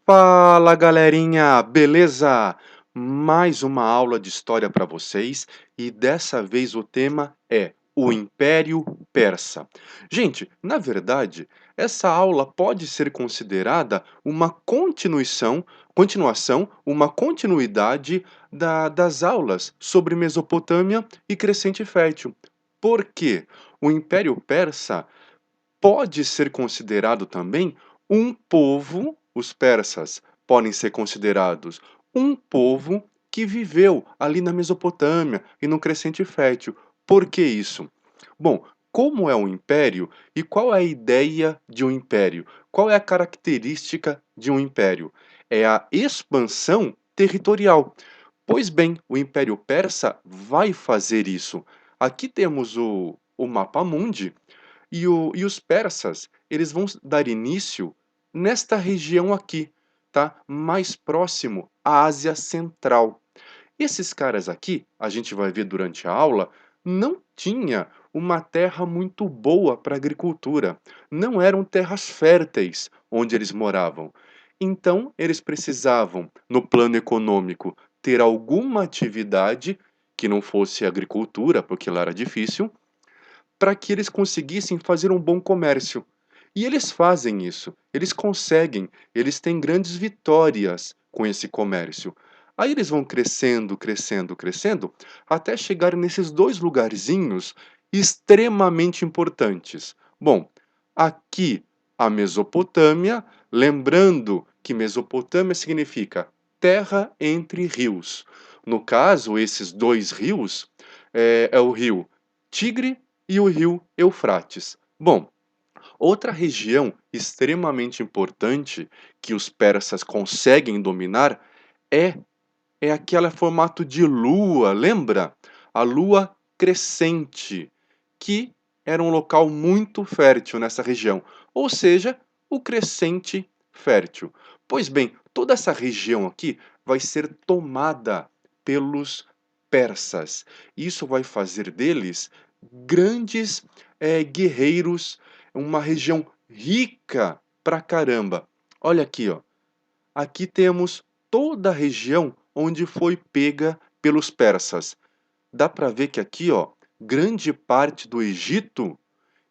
Fala galerinha, beleza? Mais uma aula de história para vocês e dessa vez o tema é o Império Persa. Gente, na verdade, essa aula pode ser considerada uma continuação, uma continuidade das aulas sobre Mesopotâmia e Crescente Fértil. Por quê? O Império Persa pode ser considerado também um povo, os persas podem ser considerados um povo que viveu ali na Mesopotâmia e no Crescente Fértil. Por que isso? Bom, como é um império e qual é a ideia de um império? Qual é a característica de um império? É a expansão territorial. Pois bem, o Império Persa vai fazer isso. Aqui temos o mapa mundi e os persas, eles vão dar início nesta região aqui, tá? Mais próximo à Ásia Central. Esses caras aqui, a gente vai ver durante a aula, não tinha uma terra muito boa para agricultura. Não eram terras férteis onde eles moravam. Então, eles precisavam, no plano econômico, ter alguma atividade que não fosse agricultura, porque lá era difícil, para que eles conseguissem fazer um bom comércio. E eles fazem isso, eles conseguem, eles têm grandes vitórias com esse comércio. Aí eles vão crescendo, crescendo, crescendo, até chegar nesses dois lugarzinhos extremamente importantes. Bom, aqui a Mesopotâmia, lembrando que Mesopotâmia significa terra entre rios. No caso, esses dois rios é o rio Tigre e o rio Eufrates. Bom, outra região extremamente importante que os persas conseguem dominar é, é aquele formato de lua, lembra? A lua crescente, que era um local muito fértil nessa região, ou seja, o crescente fértil. Pois bem, toda essa região aqui vai ser tomada pelos persas. Isso vai fazer deles grandes guerreiros, uma região rica pra caramba. Olha aqui, ó. Aqui temos toda a região onde foi pega pelos persas. Dá para ver que aqui, ó, grande parte do Egito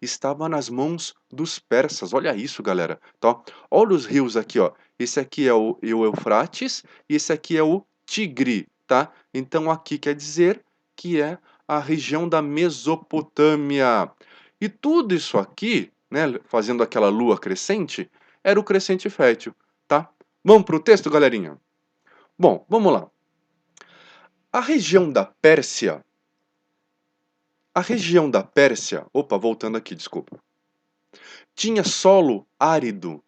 estava nas mãos dos persas. Olha isso, galera. Tá? Olha os rios aqui, ó. Esse aqui é o Eufrates e esse aqui é o Tigre, tá? Então aqui quer dizer que é a região da Mesopotâmia. E tudo isso aqui, né, fazendo aquela lua crescente, era o crescente fértil, tá? Vamos para o texto, galerinha? Bom, vamos lá. A região da Pérsia, opa, voltando aqui, desculpa, tinha solo árido.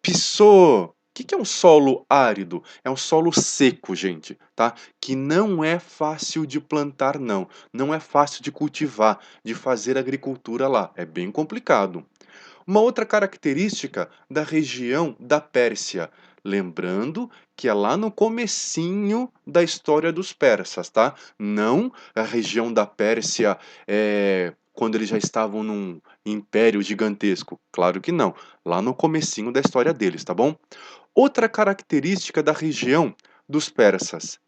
Pissou. O que é um solo árido? É um solo seco, gente, tá? Que não é fácil de plantar, não. Não é fácil de cultivar, de fazer agricultura lá. É bem complicado. Uma outra característica da região da Pérsia, lembrando que é lá no comecinho da história dos persas, tá? Não a região da Pérsia quando eles já estavam num império gigantesco. Claro que não. Lá no comecinho da história deles, tá bom? Outra característica da região dos persas,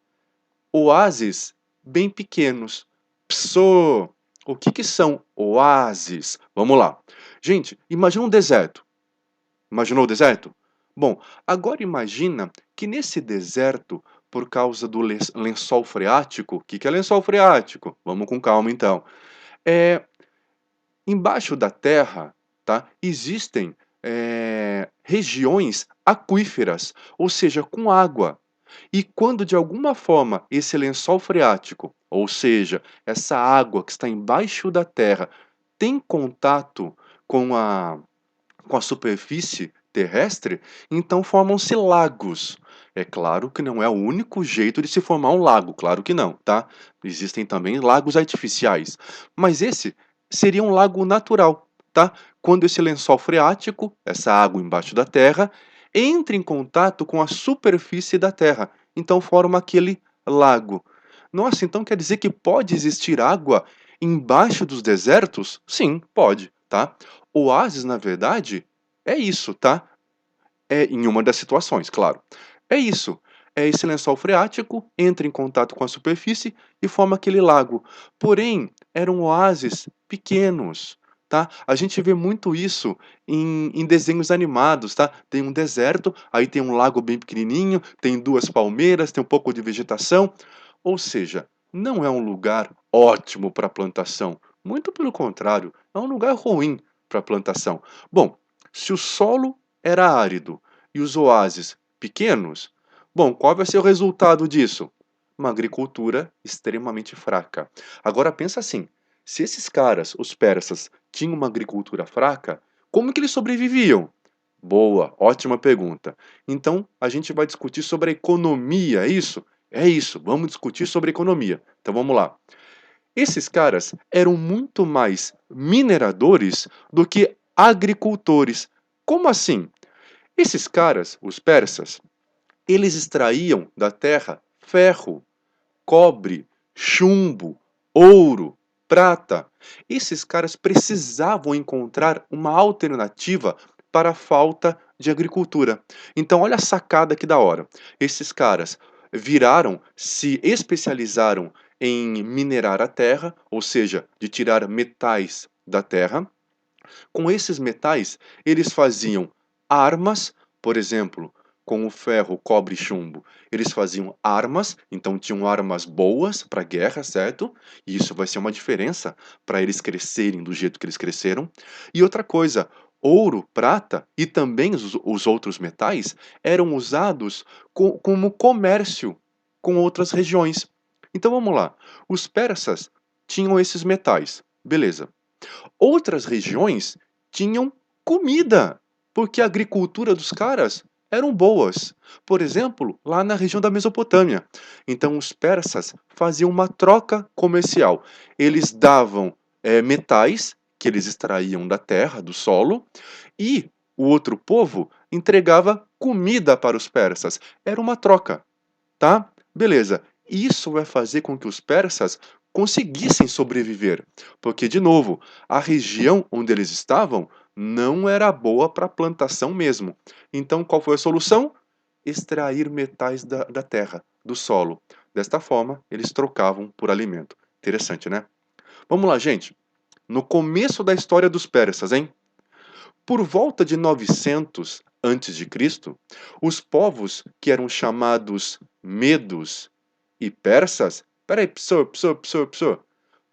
oásis bem pequenos. Pso. O que são oásis? Vamos lá. Gente, imagina um deserto. Imaginou o deserto? Bom, agora imagina que nesse deserto, por causa do lençol freático, o que é lençol freático? Vamos com calma então. É, embaixo da terra, tá, existem regiões aquíferas, ou seja, com água. E quando de alguma forma esse lençol freático, ou seja, essa água que está embaixo da terra, tem contato com a superfície terrestre, então formam-se lagos. É claro que não é o único jeito de se formar um lago, claro que não, tá? Existem também lagos artificiais, mas esse seria um lago natural, tá? Quando esse lençol freático, essa água embaixo da terra, entra em contato com a superfície da terra, então forma aquele lago. Nossa, então quer dizer que pode existir água embaixo dos desertos? Sim, pode, tá? Oásis, na verdade, é isso, tá? É em uma das situações, claro. É isso. É esse lençol freático, entra em contato com a superfície e forma aquele lago. Porém, eram oásis pequenos, tá? A gente vê muito isso em desenhos animados, tá? Tem um deserto, aí tem um lago bem pequenininho, tem duas palmeiras, tem um pouco de vegetação. Ou seja, não é um lugar ótimo para plantação. Muito pelo contrário, é um lugar ruim para plantação. Bom, se o solo era árido e os oásis pequenos, bom, qual vai ser o resultado disso? Uma agricultura extremamente fraca. Agora pensa assim, se esses caras, os persas, tinham uma agricultura fraca, como que eles sobreviviam? Boa, ótima pergunta. Então, a gente vai discutir sobre a economia, é isso? É isso, vamos discutir sobre economia. Então vamos lá. Esses caras eram muito mais mineradores do que agricultores. Como assim? Esses caras, os persas, eles extraíam da terra ferro, cobre, chumbo, ouro, prata. Esses caras precisavam encontrar uma alternativa para a falta de agricultura. Então, olha a sacada que da hora. Esses caras viraram, se especializaram em minerar a terra, ou seja, de tirar metais da terra. Com esses metais, eles faziam armas, por exemplo, com o ferro, cobre e chumbo. Eles faziam armas, então tinham armas boas para a guerra, certo? E isso vai ser uma diferença para eles crescerem do jeito que eles cresceram. E outra coisa, ouro, prata e também os outros metais eram usados como comércio com outras regiões. Então vamos lá. Os persas tinham esses metais, beleza. Outras regiões tinham comida, porque a agricultura dos caras eram boas. Por exemplo, lá na região da Mesopotâmia. Então, os persas faziam uma troca comercial. Eles davam metais que eles extraíam da terra, do solo, e o outro povo entregava comida para os persas. Era uma troca, tá? Beleza. Isso vai fazer com que os persas conseguissem sobreviver, porque, de novo, a região onde eles estavam não era boa para plantação mesmo. Então, qual foi a solução? Extrair metais da terra, do solo. Desta forma, eles trocavam por alimento. Interessante, né? Vamos lá, gente. No começo da história dos persas, hein? Por volta de 900 antes de Cristo, os povos que eram chamados medos e persas. Peraí, psô.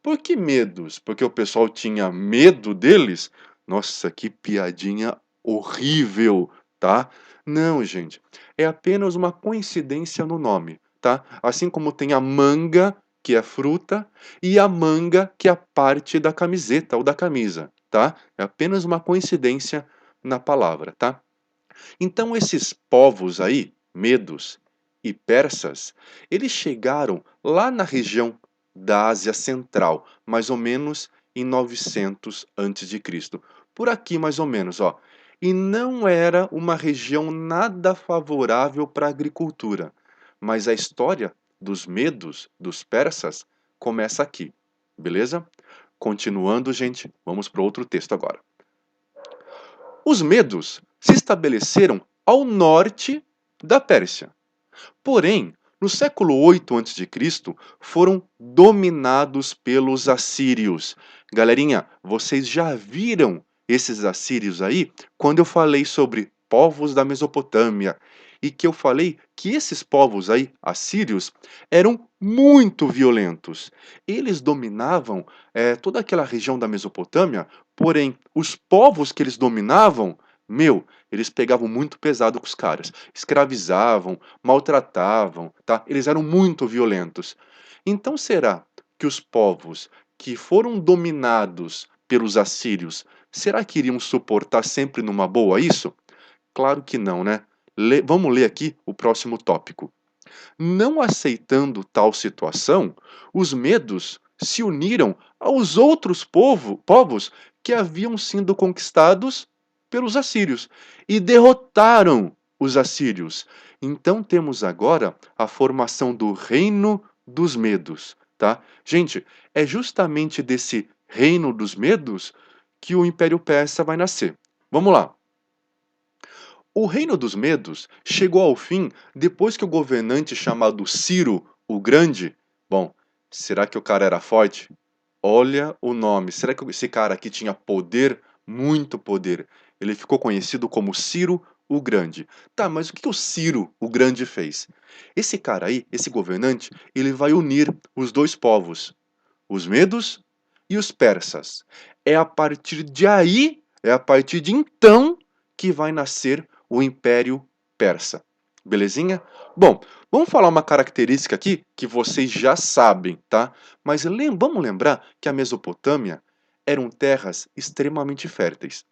Por que medos? Porque o pessoal tinha medo deles? Nossa, que piadinha horrível, tá? Não, gente. É apenas uma coincidência no nome, tá? Assim como tem a manga, que é fruta, e a manga, que é a parte da camiseta ou da camisa, tá? É apenas uma coincidência na palavra, tá? Então esses povos aí, medos e persas, eles chegaram lá na região da Ásia Central, mais ou menos em 900 antes de Cristo. Por aqui mais ou menos, ó. E não era uma região nada favorável para a agricultura, mas a história dos medos, dos persas, começa aqui. Beleza? Continuando, gente, vamos para outro texto agora. Os medos se estabeleceram ao norte da Pérsia. Porém, no século 8 a.C., foram dominados pelos assírios. Galerinha, vocês já viram esses assírios aí quando eu falei sobre povos da Mesopotâmia e que eu falei que esses povos aí, assírios, eram muito violentos. Eles dominavam toda aquela região da Mesopotâmia, porém, os povos que eles dominavam, meu, eles pegavam muito pesado com os caras, escravizavam, maltratavam, tá? Eles eram muito violentos. Então será que os povos que foram dominados pelos assírios, será que iriam suportar sempre numa boa isso? Claro que não, né? Vamos ler aqui o próximo tópico. Não aceitando tal situação, os medos se uniram aos outros povos que haviam sido conquistados pelos assírios e derrotaram os assírios. Então temos agora a formação do reino dos medos, tá? Gente, é justamente desse reino dos medos que o Império Persa vai nascer. Vamos lá. O reino dos Medos chegou ao fim depois que o governante chamado Ciro o Grande, bom, será que o cara era forte? Olha o nome, será que esse cara aqui tinha poder? Muito poder. Ele ficou conhecido como Ciro o Grande. Tá, mas o que o Ciro o Grande fez? Esse cara aí, esse governante, ele vai unir os dois povos, os medos e os persas. É a partir de aí, é a partir de então, que vai nascer o Império Persa. Belezinha? Bom, vamos falar uma característica aqui que vocês já sabem, tá? Mas vamos lembrar que a Mesopotâmia eram terras extremamente férteis.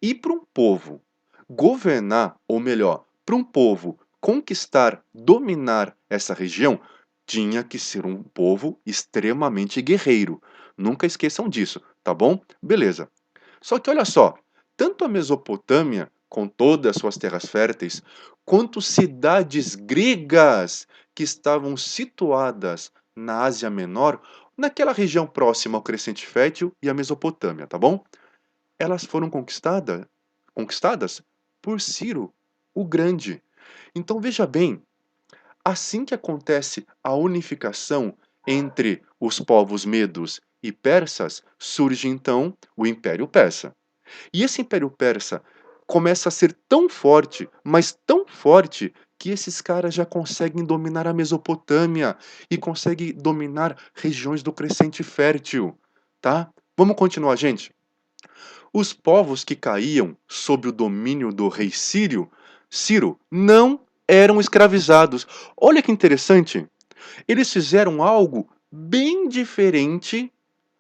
E para um povo governar, ou melhor, para um povo conquistar, dominar essa região, tinha que ser um povo extremamente guerreiro. Nunca esqueçam disso, tá bom? Beleza. Só que olha só, tanto a Mesopotâmia, com todas as suas terras férteis, quanto cidades gregas que estavam situadas na Ásia Menor, naquela região próxima ao Crescente Fértil e à Mesopotâmia, tá bom? Elas foram conquistadas por Ciro o Grande. Então veja bem, assim que acontece a unificação entre os povos medos e persas, surge então o Império Persa. E esse Império Persa começa a ser tão forte, mas tão forte, que esses caras já conseguem dominar a Mesopotâmia e conseguem dominar regiões do Crescente Fértil, tá? Vamos continuar, gente? Os povos que caíam sob o domínio do rei Ciro, não eram escravizados. Olha que interessante. Eles fizeram algo bem diferente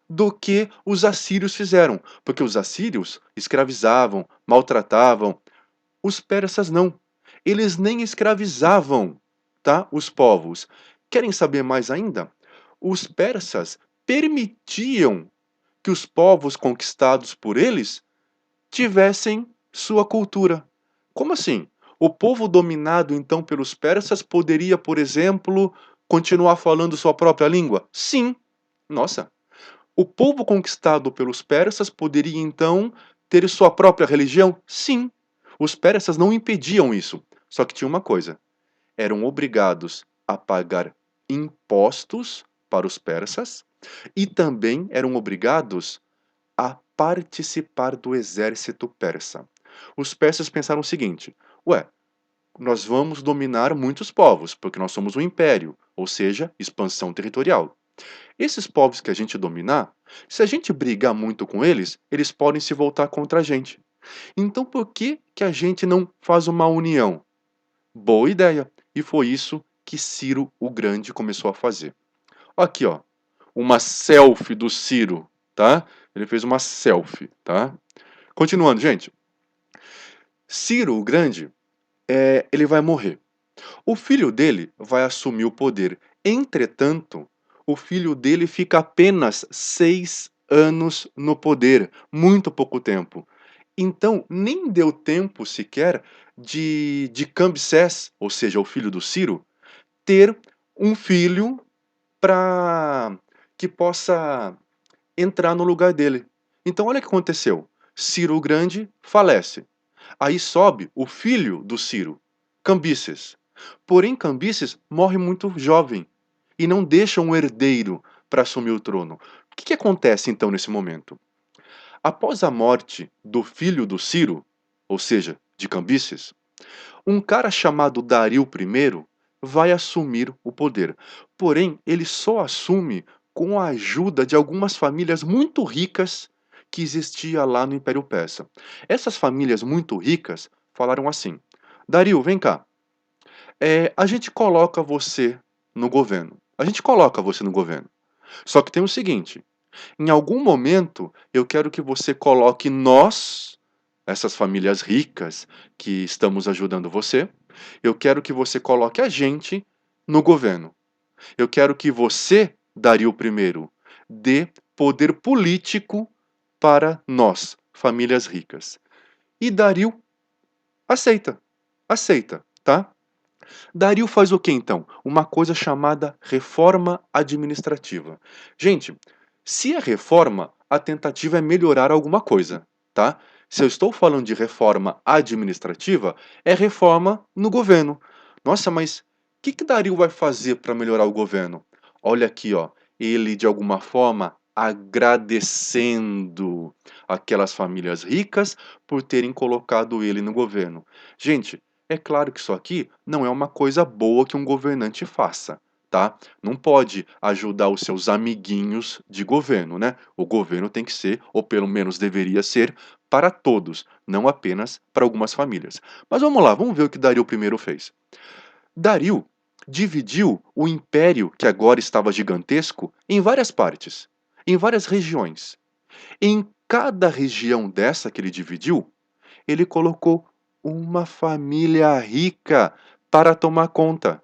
do que os assírios fizeram, porque os assírios escravizavam, maltratavam. Os persas não. Eles nem escravizavam, tá? Os povos. Querem saber mais ainda? Os persas permitiam que os povos conquistados por eles tivessem sua cultura. Como assim? O povo dominado então pelos persas poderia, por exemplo, continuar falando sua própria língua? Sim. Nossa. O povo conquistado pelos persas poderia então ter sua própria religião? Sim. Os persas não impediam isso. Só que tinha uma coisa: eram obrigados a pagar impostos para os persas e também eram obrigados a participar do exército persa. Os persas pensaram o seguinte: ué, nós vamos dominar muitos povos, porque nós somos um império, ou seja, expansão territorial. Esses povos que a gente dominar, se a gente brigar muito com eles, eles podem se voltar contra a gente. Então por que que a gente não faz uma união? Boa ideia. E foi isso que Ciro o Grande começou a fazer. Aqui, ó, uma selfie do Ciro, tá? Ele fez uma selfie, tá? Continuando, gente. Ciro o Grande, ele vai morrer. O filho dele vai assumir o poder. Entretanto, o filho dele fica apenas 6 anos no poder, muito pouco tempo. Então, nem deu tempo sequer de Cambises, ou seja, o filho do Ciro, ter um filho para que possa entrar no lugar dele. Então, olha o que aconteceu. Ciro o Grande falece. Aí sobe o filho do Ciro, Cambises. Porém, Cambises morre muito jovem e não deixa um herdeiro para assumir o trono. O que acontece então nesse momento? Após a morte do filho do Ciro, ou seja, de Cambises, um cara chamado Dario I vai assumir o poder. Porém, ele só assume com a ajuda de algumas famílias muito ricas que existia lá no Império Persa. Essas famílias muito ricas falaram assim: Dario, vem cá. A gente coloca você no governo. A gente coloca você no governo. Só que tem o seguinte: em algum momento eu quero que você coloque nós, essas famílias ricas que estamos ajudando você, eu quero que você coloque a gente no governo. Eu quero que você, Dario I, dê poder político para nós, famílias ricas. E Dario aceita. Aceita, tá? Dario faz o que então? Uma coisa chamada reforma administrativa. Gente, se é reforma, a tentativa é melhorar alguma coisa. tá? Se eu estou falando de reforma administrativa, é reforma no governo. Nossa, mas o que Dario vai fazer para melhorar o governo? Olha aqui, ó, ele de alguma forma agradecendo aquelas famílias ricas por terem colocado ele no governo. Gente, é claro que isso aqui não é uma coisa boa que um governante faça, tá? Não pode ajudar os seus amiguinhos de governo, né? O governo tem que ser, ou pelo menos deveria ser, para todos, não apenas para algumas famílias. Mas vamos lá, vamos ver o que Dario I fez. Dario dividiu o império, que agora estava gigantesco, em várias partes, em várias regiões. Em cada região dessa que ele dividiu, ele colocou uma família rica para tomar conta.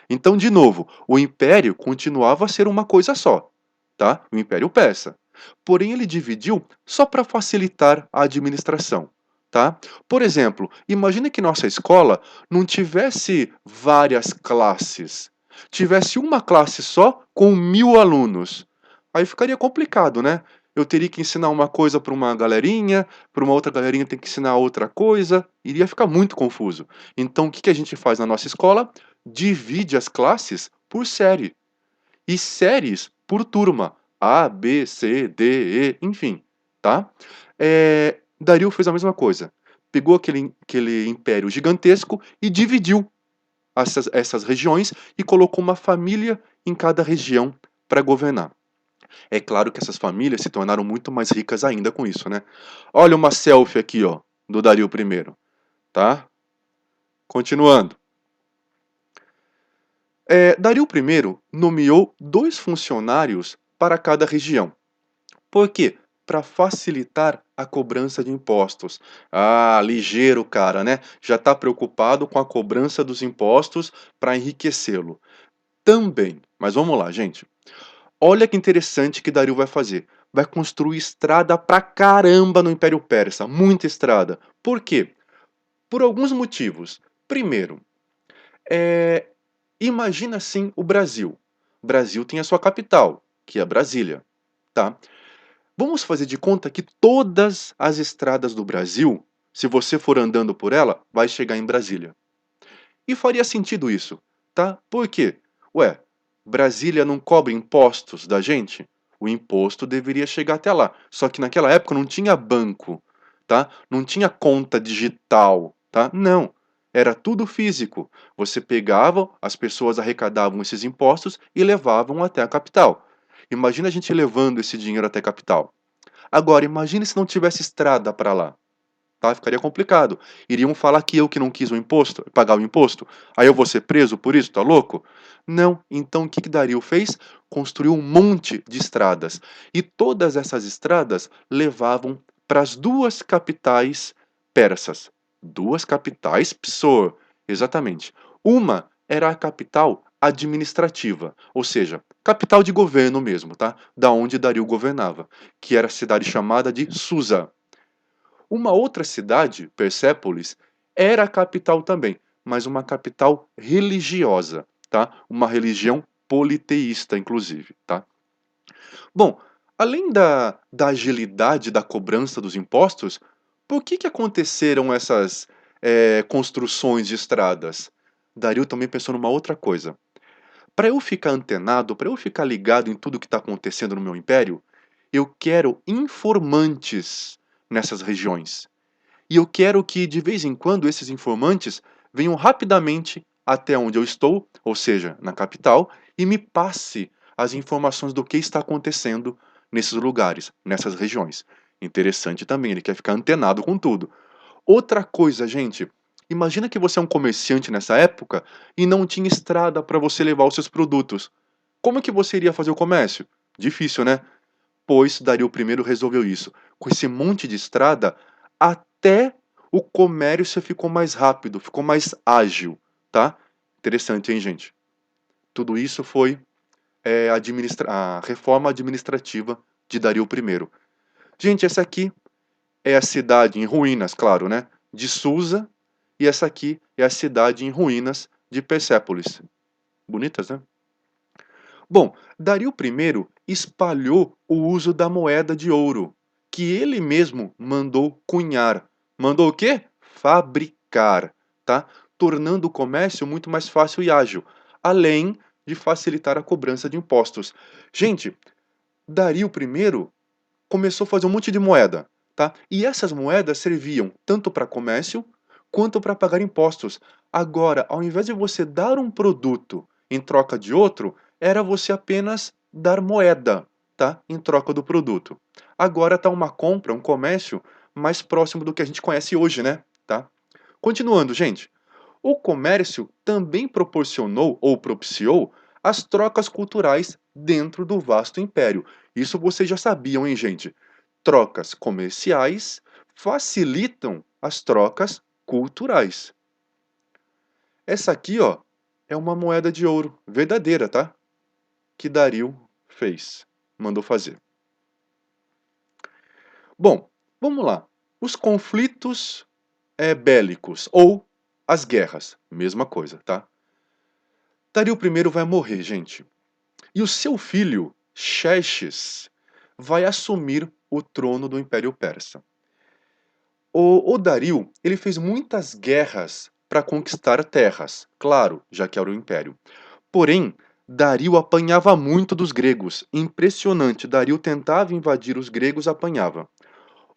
Então, de novo, o império continuava a ser uma coisa só, tá? O Império Persa. Porém, ele dividiu só para facilitar a administração, tá? Por exemplo, imagine que nossa escola não tivesse várias classes, tivesse uma classe só com 1.000 alunos. Aí ficaria complicado, né? Eu teria que ensinar uma coisa para uma outra galerinha tem que ensinar outra coisa, iria ficar muito confuso. Então, o que que a gente faz na nossa escola? Divide as classes por série e séries por turma. A, B, C, D, E, enfim, tá? Dario fez a mesma coisa. Pegou aquele império gigantesco e dividiu essas regiões e colocou uma família em cada região para governar. É claro que essas famílias se tornaram muito mais ricas ainda com isso, né? Olha uma selfie aqui, ó, do Dario I, tá? Continuando. Dario I nomeou 2 funcionários para cada região. Por quê? Para facilitar a cobrança de impostos. Ah, ligeiro, cara, né? Já está preocupado com a cobrança dos impostos para enriquecê-lo. Também, mas vamos lá, gente. Olha que interessante que Dario vai fazer. Vai construir estrada pra caramba no Império Persa. Muita estrada. Por quê? Por alguns motivos. Primeiro, é, imagina assim o Brasil. O Brasil tem a sua capital, que é Brasília, tá? Vamos fazer de conta que todas as estradas do Brasil, se você for andando por ela, vai chegar em Brasília. E faria sentido isso, tá? Por quê? Ué, Brasília não cobra impostos da gente? O imposto deveria chegar até lá. Só que naquela época não tinha banco, tá? Não tinha conta digital, tá? Não. Era tudo físico. Você pegava, as pessoas arrecadavam esses impostos e levavam até a capital. Imagina a gente levando esse dinheiro até a capital. Agora, imagine se não tivesse estrada para lá. Tá? Ficaria complicado. Iriam falar que eu que não quis o imposto, pagar o imposto. Aí eu vou ser preso por isso, tá louco? Não. Então o que Dario fez? Construiu um monte de estradas. E todas essas estradas levavam para as 2 capitais persas. 2 capitais Psor. Exatamente. Uma era a capital administrativa, ou seja, capital de governo mesmo, tá? Da onde Dario governava, que era a cidade chamada de Susa. Uma outra cidade, Persépolis, era a capital também, mas uma capital religiosa, tá? Uma religião politeísta, inclusive, tá? Bom, além da agilidade da cobrança dos impostos, por que aconteceram essas construções de estradas? Dario também pensou numa outra coisa. Para eu ficar antenado, para eu ficar ligado em tudo que está acontecendo no meu império, eu quero informantes nessas regiões. E eu quero que, de vez em quando, esses informantes venham rapidamente até onde eu estou, ou seja, na capital, e me passe as informações do que está acontecendo nesses lugares, nessas regiões. Interessante também, ele quer ficar antenado com tudo. Outra coisa, gente, imagina que você é um comerciante nessa época e não tinha estrada para você levar os seus produtos. Como é que você iria fazer o comércio? Difícil, né? Pois Dario I resolveu isso. Com esse monte de estrada, até o comércio ficou mais rápido, ficou mais ágil, tá? Interessante, hein, gente? Tudo isso foi a reforma administrativa de Dario I. Gente, essa aqui é a cidade em ruínas, claro, né? De Susa, e essa aqui é a cidade em ruínas de Persépolis. Bonitas, né? Bom, Dario I espalhou o uso da moeda de ouro, que ele mesmo mandou cunhar. Mandou o quê? Fabricar, tá? Tornando o comércio muito mais fácil e ágil, além de facilitar a cobrança de impostos. Gente, Dario I começou a fazer um monte de moeda, tá? E essas moedas serviam tanto para comércio quanto para pagar impostos. Agora, ao invés de você dar um produto em troca de outro, era você apenas dar moeda, tá? Em troca do produto. Agora está uma compra, um comércio mais próximo do que a gente conhece hoje, né? Tá? Continuando, gente. O comércio também proporcionou ou propiciou as trocas culturais dentro do vasto império. Isso vocês já sabiam, hein, gente? Trocas comerciais facilitam as trocas culturais. Essa aqui, ó, é uma moeda de ouro verdadeira, tá? Que Dario fez, mandou fazer. Bom, vamos lá. Os conflitos bélicos ou as guerras, mesma coisa, tá? Dario I vai morrer, gente. E o seu filho, Xerxes, vai assumir o trono do Império Persa. O Dario, ele fez muitas guerras para conquistar terras, claro, já que era o Império. Porém, Dario apanhava muito dos gregos. Impressionante, Dario tentava invadir os gregos, apanhava.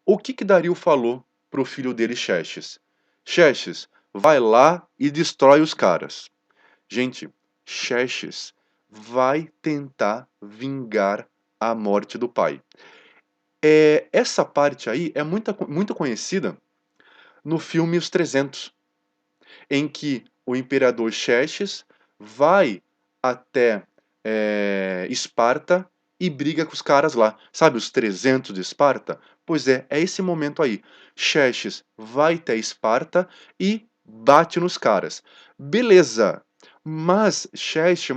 O que Dario falou para o filho dele, Xerxes? Xerxes, vai lá e destrói os caras. Gente, Xerxes vai tentar vingar a morte do pai. Essa parte aí é muito conhecida no filme Os 300, em que o imperador Xerxes vai até Esparta e briga com os caras lá. Sabe os 300 de Esparta? Pois é esse momento aí. Xerxes vai até Esparta e bate nos caras. Beleza, mas Xerxes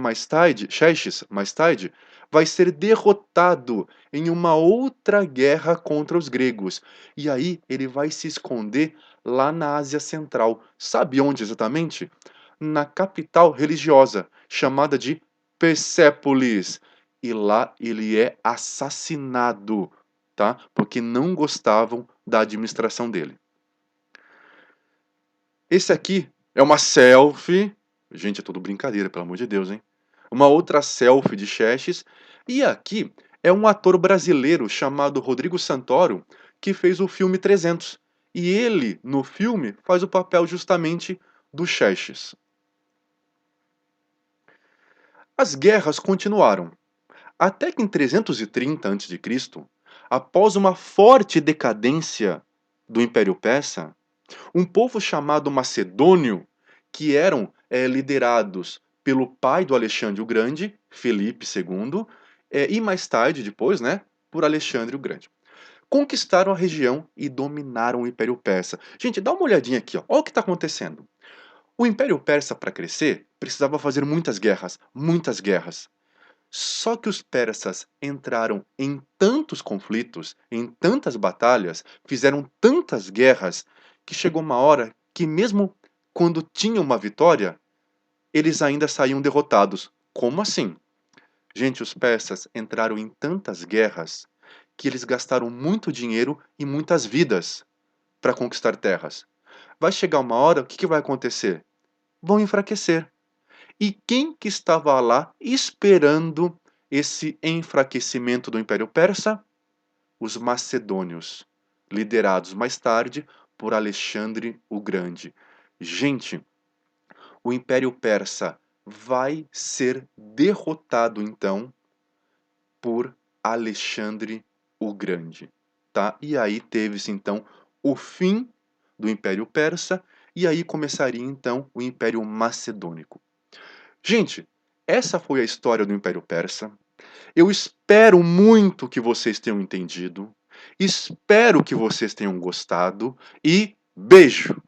mais tarde vai ser derrotado em uma outra guerra contra os gregos. E aí ele vai se esconder lá na Ásia Central. Sabe onde exatamente? Na capital religiosa, chamada de Persépolis. E lá ele é assassinado, tá? Porque não gostavam da administração dele. Esse aqui é uma selfie. Gente, é tudo brincadeira, pelo amor de Deus, hein? Uma outra selfie de Xerxes. E aqui é um ator brasileiro chamado Rodrigo Santoro que fez o filme 300. E ele, no filme, faz o papel justamente do Xerxes. As guerras continuaram. Até que em 330 a.C., após uma forte decadência do Império Persa, um povo chamado Macedônio, que eram liderados pelo pai do Alexandre o Grande, Felipe II, e mais tarde, depois, né, por Alexandre o Grande. Conquistaram a região e dominaram o Império Persa. Gente, dá uma olhadinha aqui, ó. Olha o que está acontecendo. O Império Persa, para crescer, precisava fazer muitas guerras, muitas guerras. Só que os persas entraram em tantos conflitos, em tantas batalhas, fizeram tantas guerras, que chegou uma hora que, mesmo quando tinham uma vitória, eles ainda saíam derrotados. Como assim? Gente, os persas entraram em tantas guerras que eles gastaram muito dinheiro e muitas vidas para conquistar terras. Vai chegar uma hora, o que vai acontecer? Vão enfraquecer. E quem que estava lá esperando esse enfraquecimento do Império Persa? Os macedônios, liderados mais tarde por Alexandre o Grande. Gente, o Império Persa vai ser derrotado então por Alexandre o Grande, tá? E aí teve-se então o fim do Império Persa e aí começaria então o Império Macedônico. Gente, essa foi a história do Império Persa. Eu espero muito que vocês tenham entendido. Espero que vocês tenham gostado e beijo!